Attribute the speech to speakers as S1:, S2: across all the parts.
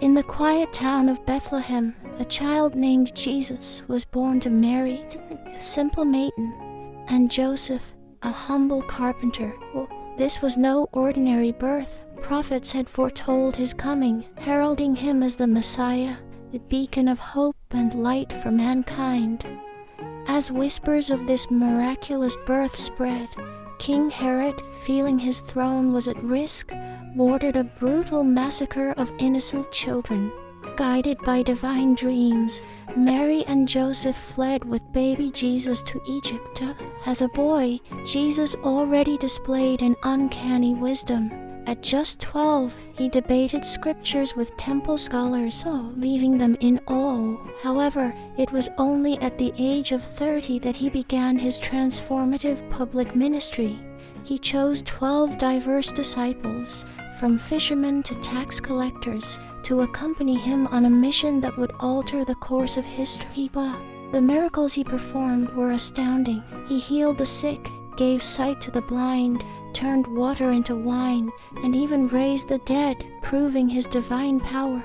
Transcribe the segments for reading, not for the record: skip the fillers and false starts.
S1: In the quiet town of Bethlehem, a child named Jesus was born to Mary, a simple maiden, and Joseph, a humble carpenter. This was no ordinary birth. Prophets had foretold his coming, heralding him as the Messiah, the beacon of hope and light for mankind. As whispers of this miraculous birth spread, King Herod, feeling his throne was at risk, ordered a brutal massacre of innocent children. Guided by divine dreams, Mary and Joseph fled with baby Jesus to Egypt. As a boy, Jesus already displayed an uncanny wisdom. At just 12, he debated scriptures with temple scholars, leaving them in awe. However, it was only at the age of 30 that he began his transformative public ministry. He chose 12 diverse disciples, from fishermen to tax collectors, to accompany him on a mission that would alter the course of history. The miracles he performed were astounding. He healed the sick, gave sight to the blind, turned water into wine, and even raised the dead, proving his divine power.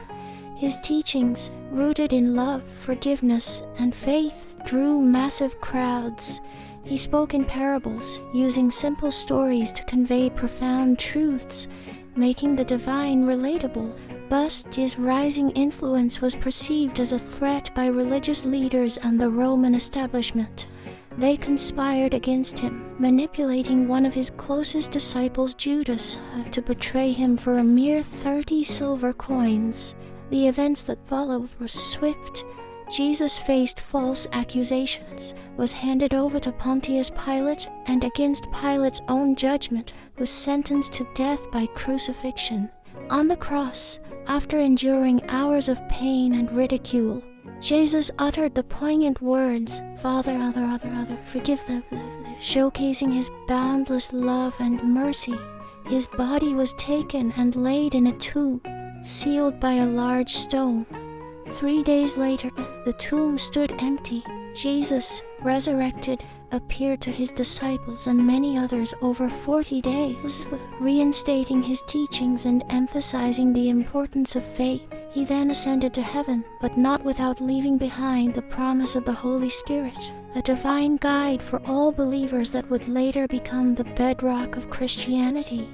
S1: His teachings, rooted in love, forgiveness, and faith, drew massive crowds. He spoke in parables, using simple stories to convey profound truths, making the divine relatable. But his rising influence was perceived as a threat by religious leaders and the Roman establishment. They conspired against him, manipulating one of his closest disciples, Judas, to betray him for a mere 30 silver coins. The events that followed were swift. Jesus faced false accusations, was handed over to Pontius Pilate, and against Pilate's own judgment, was sentenced to death by crucifixion. On the cross, after enduring hours of pain and ridicule, Jesus uttered the poignant words, "Father, forgive them," showcasing his boundless love and mercy. His body was taken and laid in a tomb, sealed by a large stone. 3 days later, the tomb stood empty. Jesus, resurrected, appeared to his disciples and many others over 40 days, reinstating his teachings and emphasizing the importance of faith. He then ascended to heaven, but not without leaving behind the promise of the Holy Spirit, a divine guide for all believers that would later become the bedrock of Christianity.